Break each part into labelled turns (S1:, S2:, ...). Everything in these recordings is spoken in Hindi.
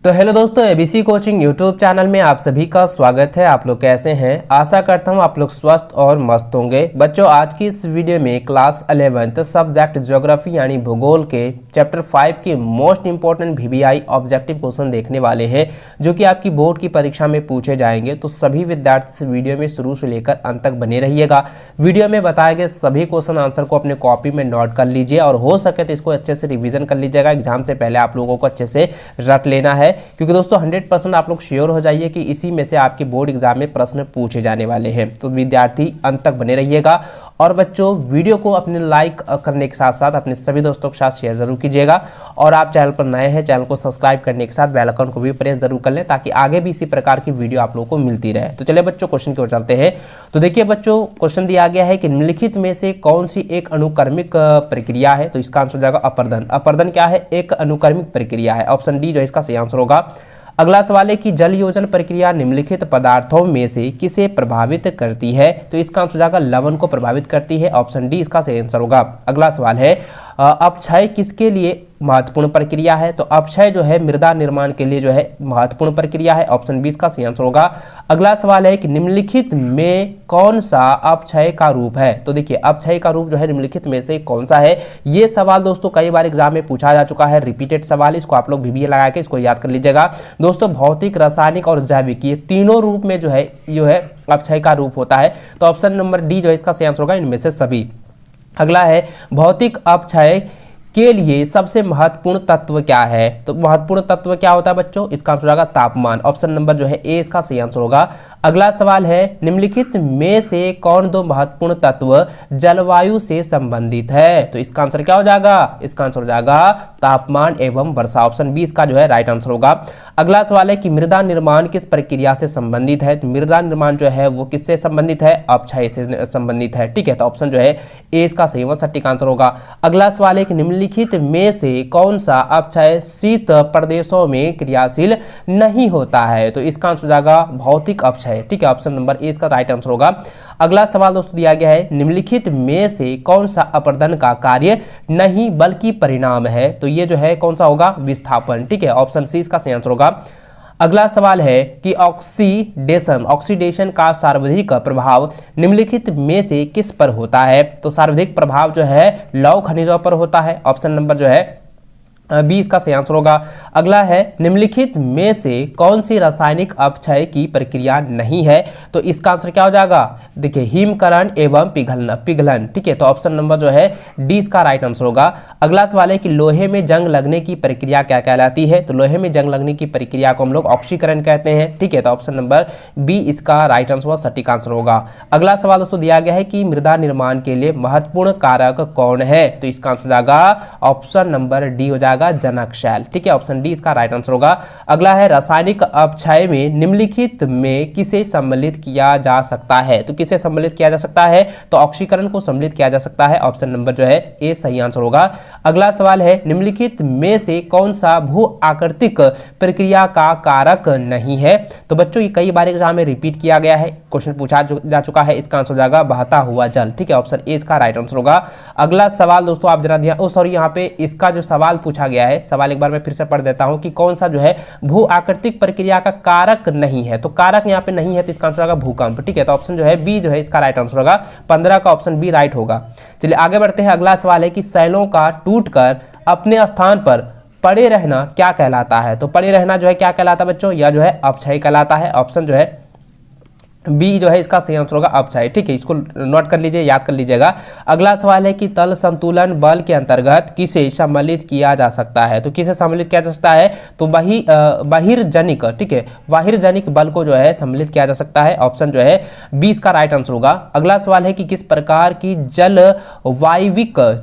S1: तो हेलो दोस्तों, एबीसी कोचिंग यूट्यूब चैनल में आप सभी का स्वागत है। आप लोग कैसे हैं? आशा करता हूं आप लोग स्वस्थ और मस्त होंगे। बच्चों, आज की इस वीडियो में क्लास 11th सब्जेक्ट ज्योग्राफी यानी भूगोल के चैप्टर 5 के most important VBI objective question देखने वाले हैं, जो कि आपकी बोर्ड की परीक्षा में पूछे जाएंगे। तो सभी विद्यार्थी इस वीडियो में शुरू से लेकर अंत तक बने रहिएगा। वीडियो में बताए गए सभी क्वेश्चन आंसर को अपने कॉपी में नोट कर लीजिए और हो सके तो इसको अच्छे से रिविजन कर लीजिएगा। एग्जाम से पहले आप लोगों को अच्छे से रट लेना है, क्योंकि दोस्तों 100% आप लोग श्योर हो जाइए कि इसी में से आपके बोर्ड एग्जाम में प्रश्न पूछे जाने वाले हैं। तो विद्यार्थी अंत तक बने रहिएगा। और बच्चों, वीडियो को अपने लाइक करने के साथ साथ अपने सभी दोस्तों के साथ शेयर जरूर कीजिएगा। और आप चैनल पर नए हैं, चैनल को सब्सक्राइब करने के साथ बेल आइकन को भी प्रेस जरूर कर लें, ताकि आगे भी इसी प्रकार की वीडियो आप लोगों को मिलती रहे। तो चलिए बच्चों, क्वेश्चन की ओर चलते हैं। तो देखिए बच्चों, क्वेश्चन दिया गया है कि निम्नलिखित में से कौन सी एक अनुक्रमिक प्रक्रिया है? तो इसका आंसर हो जाएगा अपर्दन। अपर्दन क्या है? एक अनुक्रमिक प्रक्रिया है। ऑप्शन डी जो है इसका सही आंसर होगा। अगला सवाल है कि जल योजन प्रक्रिया निम्नलिखित पदार्थों में से किसे प्रभावित करती है? तो इसका आंसर हो जाएगा लवण को प्रभावित करती है। ऑप्शन डी इसका सही आंसर होगा। अगला सवाल है अपक्षय किसके लिए महत्वपूर्ण प्रक्रिया है? तो अपक्षय जो है मृदा निर्माण के लिए जो है महत्वपूर्ण प्रक्रिया है। ऑप्शन बी इसका सही आंसर होगा। अगला सवाल है कि निम्नलिखित में कौन सा अपक्षय का रूप है? तो देखिए, अपक्षय का रूप जो है निम्नलिखित में से कौन सा है? ये सवाल दोस्तों कई बार एग्जाम में पूछा जा चुका है, रिपीटेड सवाल। इसको आप लोग VBA लगा के इसको याद कर लीजिएगा। दोस्तों, भौतिक, रासायनिक और जैविक, ये तीनों रूप में जो है अपक्षय का रूप होता है। तो ऑप्शन नंबर डी जो है इसका सही आंसर होगा इनमें से सभी। अगला है भौतिक अपक्षय के लिए सबसे महत्वपूर्ण तत्व क्या है? तो महत्वपूर्ण तत्व क्या होता है बच्चों? इसका आंसर होगा तापमान। ऑप्शन नंबर जो है ए इसका सही आंसर होगा। अगला सवाल है निम्नलिखित में से कौन दो महत्वपूर्ण तत्व जलवायु से संबंधित है? तो इसका आंसर क्या हो जाएगा? इसका आंसर हो जाएगा तापमान एवं वर्षा। ऑप्शन बी इसका जो है राइट आंसर होगा। अगला सवाल है कि मृदा निर्माण किस प्रक्रिया से संबंधित है? तो मृदा निर्माण जो है वो किससे संबंधित है? अपक्षय से संबंधित है। ठीक है, तो ऑप्शन जो है ए इसका सही व सटीक आंसर होगा। अगला सवाल है कि निम्नलिखित में से कौन सा अपक्षय शीत प्रदेशों में क्रियाशील नहीं होता है? तो इसका आंसर हो जाएगा भौतिक अपक्षय। ठीक है, ऑप्शन नंबर ए इसका राइट आंसर होगा। अगला सवाल दोस्तों दिया गया है निम्नलिखित में से कौन सा अपर्दन का कार्य नहीं बल्कि परिणाम है? तो ये जो है कौन सा होगा? विस्थापन। ठीक है, ऑप्शन सी इसका सही आंसर होगा। अगला सवाल है कि ऑक्सीडेशन का सर्वाधिक प्रभाव निम्नलिखित में से किस पर होता है? तो सर्वाधिक प्रभाव जो है लौह खनिजों पर होता है। ऑप्शन नंबर जो है बी इसका सही आंसर होगा। अगला है निम्नलिखित में से कौन सी रासायनिक अपक्षय की प्रक्रिया नहीं है? तो इसका आंसर क्या हो जाएगा? देखिए, हिमकरण एवं पिघलन। ठीक है, तो ऑप्शन नंबर जो है डी इसका राइट आंसर होगा। अगला सवाल है कि लोहे में जंग लगने की प्रक्रिया क्या कहलाती है? तो लोहे में जंग लगने की प्रक्रिया को हम लोग ऑक्सीकरण कहते हैं। ठीक है, तो ऑप्शन नंबर बी इसका राइट आंसर व सटीक आंसर होगा। अगला सवाल दोस्तों दिया गया है कि मृदा निर्माण के लिए महत्वपूर्ण कारक कौन है? तो इसका आंसर हो जाएगा ऑप्शन नंबर डी हो जाएगा जनक शैल। ठीक है, ऑप्शन डी इसका राइट आंसर होगा। अगला है रासायनिक अपक्षय में निम्नलिखित में किसे सम्मिलित किया जा सकता है? तो किसे सम्मिलित किया जा सकता है? तो ऑक्सीकरण को सम्मिलित किया जा सकता है। ऑप्शन नंबर जो है ए सही आंसर होगा। अगला सवाल है निम्नलिखित में से कौन सा भू आकृतिक प्रक्रिया का कारक नहीं है? तो बच्चों, ये कई बार एग्जाम में रिपीट किया गया है, क्वेश्चन पूछा जा चुका है। इसका आंसर हो जाएगा बहता हुआ जल। ठीक है, ऑप्शन ए इसका राइट आंसर होगा। अगला सवाल दोस्तों आप जरा ध्यान, यहाँ पे इसका जो सवाल पूछा गया है, सवाल एक बार मैं फिर से पढ़ देता हूं कि कौन सा जो है भू आकृतिक प्रक्रिया का कारक नहीं है? तो कारक यहाँ पे नहीं है, तो इसका आंसर होगा भूकंप। ठीक है, तो ऑप्शन जो है बी जो है इसका राइट आंसर होगा। 15 का ऑप्शन बी राइट होगा। चलिए आगे बढ़ते हैं। अगला सवाल है कि शैलों का टूटकर अपने स्थान पर पड़े रहना क्या कहलाता है? तो पड़े रहना जो है क्या कहलाता है बच्चों? यह जो है अपक्षय कहलाता है। ऑप्शन जो है बी जो है इसका सही आंसर होगा अपक्षय। ठीक है, इसको नोट कर लीजिए, याद कर लीजिएगा। अगला सवाल है कि तल संतुलन बल के अंतर्गत किसे सम्मिलित किया जा सकता है? तो किसे सम्मिलित किया जा सकता है? तो बहिर्जनिक, ठीक है, बाहिर्जनिक बल को जो है सम्मिलित किया जा सकता है। ऑप्शन जो है बी इसका राइट आंसर होगा। अगला सवाल है कि किस प्रकार की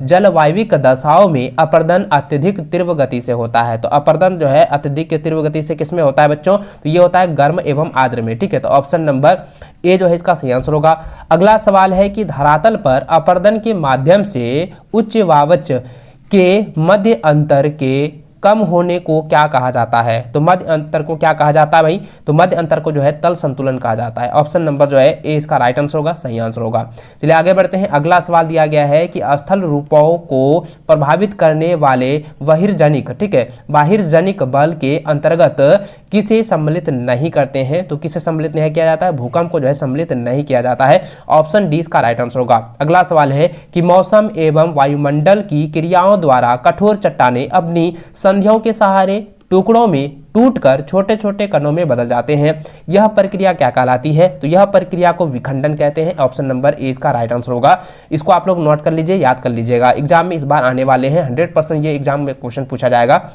S1: जलवायविक दशाओं में अपर्दन अत्यधिक तीव्र गति से होता है? तो अपर्दन जो है अत्यधिक तीव्र गति से किसमें होता है बच्चों? तो ये होता है गर्म एवं आर्द्र में। ठीक है, तो ऑप्शन नंबर ए जो है इसका सही आंसर होगा। अगला सवाल है कि धरातल पर अपर्दन के माध्यम से उच्च वावच के मध्य अंतर के कम होने को क्या कहा जाता है? तो मध्य अंतर को क्या कहा जाता है भाई? तो मध्य अंतर को जो है तल संतुलन कहा जाता है। ऑप्शन नंबर जो है ए इसका राइट आंसर होगा, सही आंसर होगा। चलिए आगे बढ़ते हैं। अगला सवाल दिया गया है कि स्थल रूपों को प्रभावित करने वाले बहिर्जनिक, ठीक है, बाहिर्जनिक बल के अंतर्गत किसे सम्मिलित नहीं करते हैं? तो किसे सम्मिलित नहीं किया जाता है? भूकंप को जो है सम्मिलित नहीं किया जाता है। ऑप्शन डी इसका राइट आंसर होगा। अगला सवाल है कि मौसम एवं वायुमंडल की क्रियाओं द्वारा कठोर चट्टानें अपनी संधियों के सहारे टुकड़ों में टूटकर छोटे छोटे कणों में बदल जाते हैं। यह प्रक्रिया क्या कहलाती है? तो यह प्रक्रिया को विखंडन कहते हैं। ऑप्शन नंबर ए इसका राइट आंसर होगा। इसको आप लोग नोट कर लीजिए, याद कर लीजिएगा, एग्जाम में इस बार आने वाले हैं, 100% ये एग्जाम में क्वेश्चन पूछा जाएगा।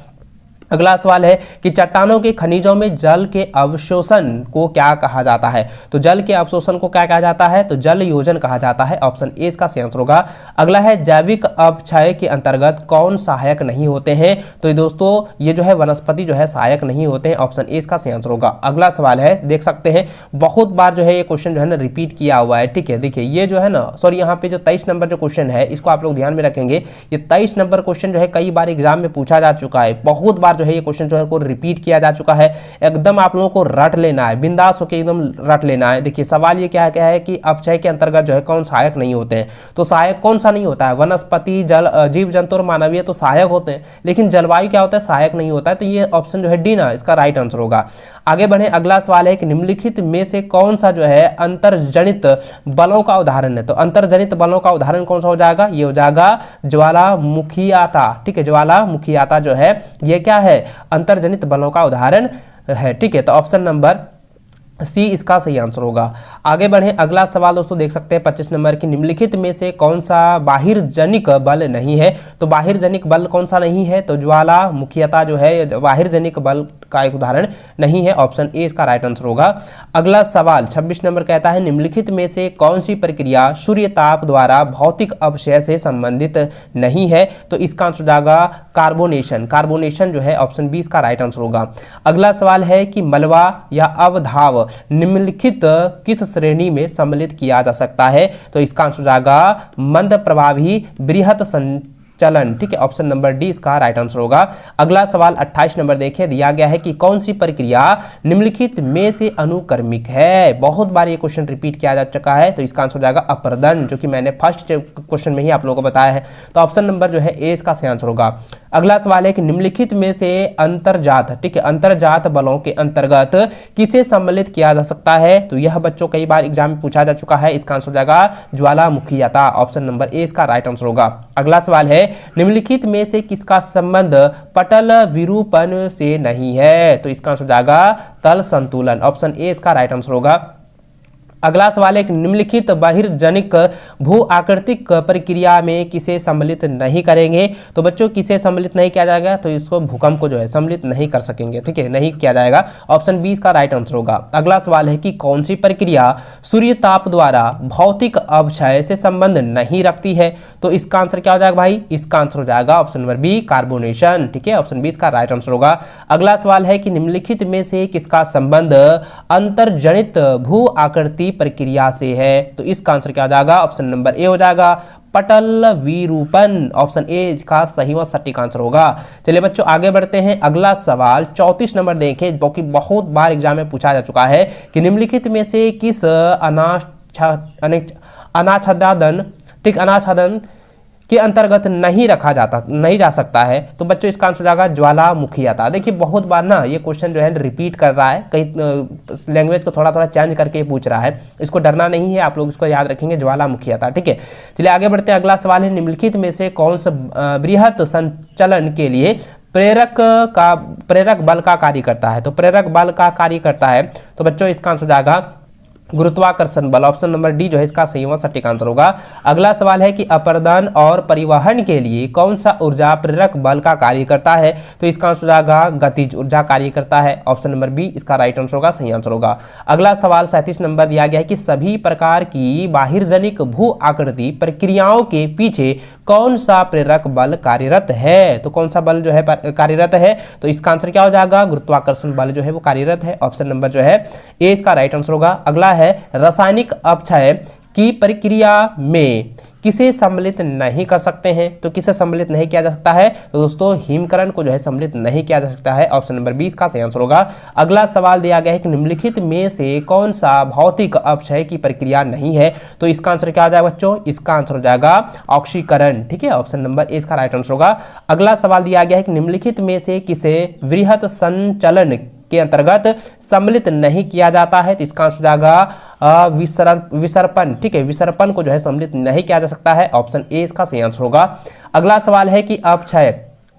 S1: अगला सवाल है कि चट्टानों के खनिजों में जल के अवशोषण को क्या कहा जाता है? तो जल के अवशोषण को क्या कहा जाता है? तो जल योजन कहा जाता है। ऑप्शन ए इसका सही आंसर होगा। अगला है जैविक अपक्षय के अंतर्गत कौन सहायक नहीं होते हैं? तो ये दोस्तों ये जो है वनस्पति जो है सहायक नहीं होते हैं। ऑप्शन ए इसका सही आंसर होगा। अगला सवाल है, देख सकते हैं बहुत बार जो है ये क्वेश्चन जो है ना रिपीट किया हुआ है, ठीक है। देखिए ये जो है ना, सॉरी यहाँ पे जो 23 नंबर जो क्वेश्चन है इसको आप लोग ध्यान में रखेंगे। ये 23 नंबर क्वेश्चन जो है कई बार एग्जाम में पूछा जा चुका है, बहुत बार जो है ये क्वेश्चन जो है को रिपीट किया जा चुका है। एकदम आप लोगों को रट लेना है, बिंदास होकर एकदम रट लेना है। देखिए सवाल ये क्या है कि अपक्षय के अंतर्गत जो है कौन सहायक नहीं होते हैं? तो सहायक कौन सा नहीं होता है? वनस्पति, जल, जीव जंतु और मानवीय तो सहायक होते हैं, लेकिन जलवायु क्या होता है? सहायक नहीं होता है। तो ये ऑप्शन जो है डी ना इसका राइट आंसर होगा। आगे बढ़े। अगला सवाल है कि निम्नलिखित में से कौन सा जो है अंतर्जनित बलों का उदाहरण है? तो अंतर्जनित बलों का उदाहरण कौन सा हो जाएगा? ये हो जाएगा ज्वालामुखीता, ठीक है। ज्वालामुखीता जो है ये क्या है? अंतर्जनित बलों का उदाहरण है, ठीक है। तो ऑप्शन नंबर सी इसका सही आंसर होगा। आगे बढ़े। अगला सवाल दोस्तों देख सकते हैं 25 नंबर की, निम्नलिखित में से कौन सा बाहिर्जनिक बल नहीं है? तो बाहिर्जनिक बल कौन सा नहीं है? तो ज्वालामुखीता जो है बाहिर्जनिक बल का एक उदाहरण नहीं है। ऑप्शन ए इसका राइट आंसर होगा। अगला सवाल 26 नंबर कहता है निम्नलिखित में से कौन सी प्रक्रिया सूर्य ताप द्वारा भौतिक अपक्षय से संबंधित नहीं है? तो इसका आंसर जाएगा कार्बोनेशन। कार्बोनेशन जो है ऑप्शन बी इसका राइट आंसर होगा। अगला सवाल है कि मलबा या अवधाव निम्नलिखित किस श्रेणी में सम्मिलित किया जा सकता है? तो इसका आंसर जाएगा मंद प्रभावी बृहत चलन, ठीक है। ऑप्शन नंबर डी इसका राइट आंसर होगा। अगला सवाल 28 नंबर देखिए, दिया गया है कि कौन सी प्रक्रिया निम्नलिखित में से अनुक्रमिक है? बहुत बार ये क्वेश्चन रिपीट किया जा चुका है। तो इसका आंसर हो जाएगा अपर्दन, जो कि मैंने फर्स्ट क्वेश्चन में ही आप लोगों को बताया है। तो ऑप्शन नंबर जो है ए इसका सही आंसर होगा। अगला सवाल है कि निम्नलिखित में से अंतर्जात, ठीक है, अंतर्जात बलों के अंतर्गत किसे सम्मिलित किया जा सकता है? तो यह बच्चों कई बार एग्जाम में पूछा जा चुका है। इसका आंसर हो जाएगा ज्वालामुखीता। ऑप्शन नंबर ए इसका राइट आंसर होगा। अगला सवाल है निम्नलिखित में से किसका संबंध पटल विरूपण से नहीं है? तो इसका आंसर हो जाएगा तल संतुलन। ऑप्शन ए इसका राइट आंसर होगा। अगला सवाल है कि निम्नलिखित बहिर्जनिक भू आकृतिक प्रक्रिया में किसे सम्मिलित नहीं करेंगे? तो बच्चों किसे सम्मिलित नहीं किया जाएगा? तो इसको भूकंप को जो है सम्मिलित नहीं कर सकेंगे, ठीक है, नहीं किया जाएगा। ऑप्शन बी इसका राइट आंसर होगा। अगला सवाल है कि कौन सी प्रक्रिया सूर्य ताप द्वारा भौतिक अपक्षय से संबंध नहीं रखती है? तो इसका आंसर क्या हो जाएगा भाई? इसका आंसर हो जाएगा ऑप्शन नंबर बी कार्बोनेशन, ठीक है। ऑप्शन बी इसका राइट आंसर होगा। अगला सवाल है कि निम्नलिखित में से किसका संबंध अंतर्जनित भू आकृति प्रक्रिया से है? तो इसका आंसर क्या हो जाएगा? ऑप्शन नंबर ए हो जाएगा पटल विरूपण। ऑप्शन ए इसका सही व सटीक आंसर होगा। चलिए बच्चों आगे बढ़ते हैं। अगला सवाल 34 नंबर देखें, जो कि बहुत बार एग्जाम में पूछा जा चुका है कि निम्नलिखित में से किस अनाच्छादन, ठीक, अनाच्छादन के अंतर्गत नहीं जा सकता है? तो बच्चों इसका आंसर जाएगा ज्वालामुखीता। देखिए बहुत बार ना ये क्वेश्चन जो है रिपीट कर रहा है, कई लैंग्वेज को थोड़ा थोड़ा चेंज करके पूछ रहा है। इसको डरना नहीं है, आप लोग इसको याद रखेंगे ज्वालामुखीता, ठीक है। चलिए आगे बढ़ते हैं। अगला सवाल है निम्नलिखित में से कौन सा बृहत संचलन के लिए प्रेरक बल का कार्य करता है? तो प्रेरक बल का कार्य करता है तो बच्चों इसका आंसर जाएगा गुरुत्वाकर्षण बल। ऑप्शन नंबर डी जो है इसका सही व सटीक आंसर होगा। अगला सवाल है कि अपर्दन और परिवहन के लिए कौन सा ऊर्जा प्रेरक बल का कार्य करता है? तो इसका आंसर जाएगा गतिज ऊर्जा कार्य करता है। ऑप्शन नंबर बी इसका राइट आंसर होगा, सही आंसर होगा। अगला सवाल 37 नंबर दिया गया है कि सभी प्रकार की बाहिर्जनिक भू आकृति प्रक्रियाओं के पीछे कौन सा प्रेरक बल कार्यरत है? तो कौन सा बल जो है कार्यरत है? तो इसका आंसर क्या हो जाएगा? गुरुत्वाकर्षण बल जो है वो कार्यरत है। ऑप्शन नंबर जो है ए इसका राइट आंसर होगा। अगला है रासायनिक अपक्षय की प्रक्रिया में किसे सम्मिलित नहीं कर सकते हैं। तो किसे सम्मिलित नहीं किया जा सकता है, तो दोस्तों हिमकरण को जो है सम्मिलित नहीं किया जा सकता है। ऑप्शन नंबर 20 का सही आंसर होगा। अगला सवाल दिया गया है कि निम्नलिखित में से कौन सा भौतिक अपक्षय की प्रक्रिया नहीं है। तो इसका आंसर क्या हो जाएगा बच्चों, इसका आंसर हो जाएगा ऑक्सीकरण। ठीक है, ऑप्शन नंबर ए इसका राइट आंसर होगा। अगला सवाल दिया गया है कि निम्नलिखित में से किसे वृहत संचलन के अंतर्गत सम्मिलित नहीं किया जाता है। तो इसका आंसर हो जाएगा विसर्पण। ठीक है, विसर्पण को जो है सम्मिलित नहीं किया जा सकता है। ऑप्शन ए इसका सही आंसर होगा। अगला सवाल है कि अपक्षय,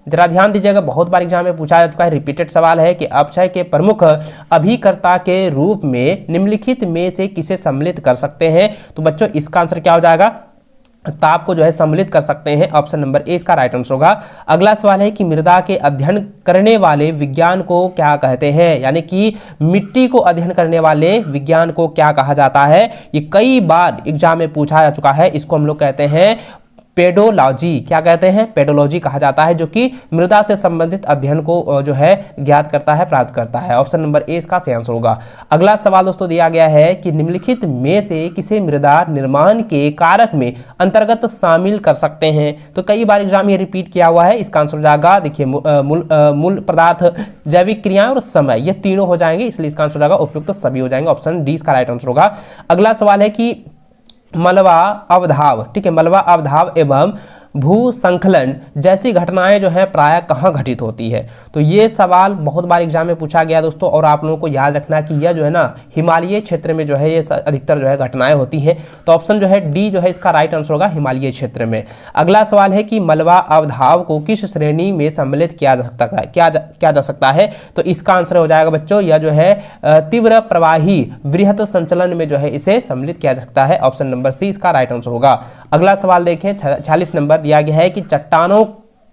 S1: जरा ध्यान दीजिएगा, बहुत बार एग्जाम में पूछा जा चुका है, रिपीटेड सवाल है कि अपक्षय के प्रमुख अभिकर्ता के रूप में निम्नलिखित में से किसे सम्मिलित कर सकते हैं। तो बच्चों इसका आंसर क्या हो जाएगा, ताप को जो है सम्मिलित कर सकते हैं। ऑप्शन नंबर ए इसका राइट आंसर होगा। अगला सवाल है कि मृदा के अध्ययन करने वाले विज्ञान को क्या कहते हैं, यानी कि मिट्टी को अध्ययन करने वाले विज्ञान को क्या कहा जाता है। ये कई बार एग्जाम में पूछा जा चुका है। इसको हम लोग कहते हैं पेडोलॉजी। क्या कहते हैं, पेडोलॉजी कहा जाता है, जो कि मृदा से संबंधित अध्ययन को जो है ज्ञात करता है, प्राप्त करता है। ऑप्शन नंबर ए इसका सही आंसर होगा। अगला सवाल दोस्तों दिया गया है कि निम्नलिखित में से किसे मृदा निर्माण के कारक में अंतर्गत शामिल कर सकते हैं। तो कई बार एग्जाम ये रिपीट किया हुआ है। इसका आंसर हो जाएगा, देखिए मूल पदार्थ, जैविक क्रियाएं और समय, ये तीनों हो जाएंगे, इसलिए इसका आंसर हो जाएगा उपयुक्त सभी हो जाएंगे। ऑप्शन डी इसका राइट आंसर होगा। अगला सवाल है कि मलबा अवधाव, ठीक है, मलबा अवधाव एवं भूसंखलन जैसी घटनाएं जो है प्रायः कहाँ घटित होती है। तो ये सवाल बहुत बार एग्जाम में पूछा गया दोस्तों, और आप लोगों को याद रखना है कि यह जो है ना हिमालय क्षेत्र में जो है ये अधिकतर जो है घटनाएं होती हैं। तो ऑप्शन जो है डी जो है इसका राइट आंसर होगा, हिमालय क्षेत्र में। अगला सवाल है कि मलबा अवधाव को किस श्रेणी में सम्मिलित किया जा सकता है, किया जा सकता है। तो इसका आंसर हो जाएगा बच्चों, यह जो है तीव्र प्रवाही वृहत संचलन में जो है इसे सम्मिलित किया जा सकता है। ऑप्शन नंबर सी इसका राइट आंसर होगा। अगला सवाल देखें, 46 नंबर दिया गया है कि चट्टानों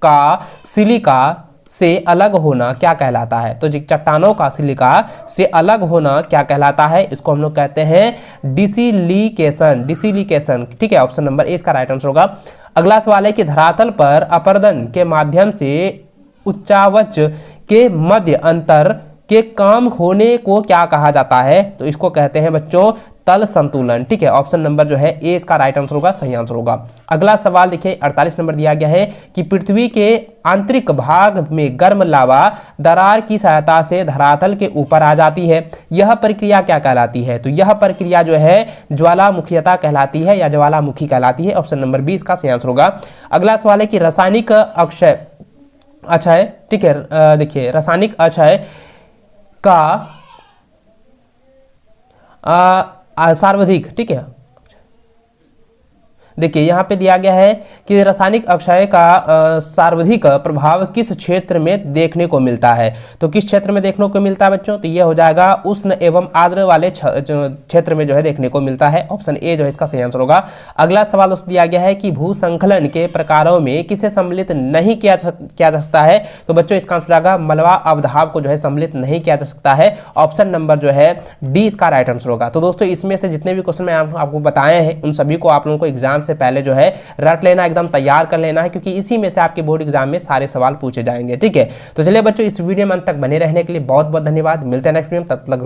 S1: का सिलिका से अलग होना क्या कहलाता है। तो चट्टानों का सिलिका से अलग होना क्या कहलाता है, इसको हम लोग कहते हैं डिसिलिकेशन। डिसिलिकेशन, ठीक है, ऑप्शन नंबर ए इसका राइट आंसर होगा। अगला सवाल है कि धरातल पर अपर्दन के माध्यम से उच्चावच के मध्य अंतर के काम होने को क्या कहा जाता है। तो इसको कहते हैं बच्चों तल संतुलन। ठीक है, ऑप्शन नंबर जो है ए इसका राइट आंसर होगा, सही आंसर होगा। अगला सवाल देखिए 48 नंबर दिया गया है कि पृथ्वी के आंतरिक भाग में गर्म लावा दरार की सहायता से धरातल के ऊपर आ जाती है, यह प्रक्रिया क्या कहलाती है। तो यह प्रक्रिया जो है ज्वालामुखीयता कहलाती है या ज्वालामुखी कहलाती है। ऑप्शन नंबर बी इसका सही आंसर होगा। अगला सवाल है कि रासायनिक अक्षय, अच्छा है, ठीक है, देखिए रासायनिक अक्षय का सर्वाधिक, ठीक है, देखिए यहाँ पे दिया गया है कि रासायनिक अक्षय का सर्वाधिक प्रभाव किस क्षेत्र में देखने को मिलता है। तो किस क्षेत्र में देखने को मिलता है बच्चों, तो ये हो जाएगा उष्ण एवं आर्द्र वाले क्षेत्र में जो है देखने को मिलता है। ऑप्शन ए जो है इसका सही आंसर होगा। अगला सवाल उस दिया गया है कि भूसंखलन के प्रकारों में किसे सम्मिलित नहीं किया जा सकता है। तो बच्चों इसका आंसर आएगा मलबा अवधाव को जो है सम्मिलित नहीं किया जा सकता है। ऑप्शन नंबर जो है डी इसका राइट आंसर होगा। तो दोस्तों इसमें से जितने भी क्वेश्चन मैं आपको बताए हैं उन सभी को आप लोगों को एग्जाम से पहले जो है रट लेना, एकदम तैयार कर लेना है, क्योंकि इसी में से आपके बोर्ड एग्जाम में सारे सवाल पूछे जाएंगे। ठीक है, तो चलिए बच्चों इस वीडियो में अंत तक बने रहने के लिए बहुत बहुत धन्यवाद। मिलते हैं नेक्स्ट वीडियो में, तब तक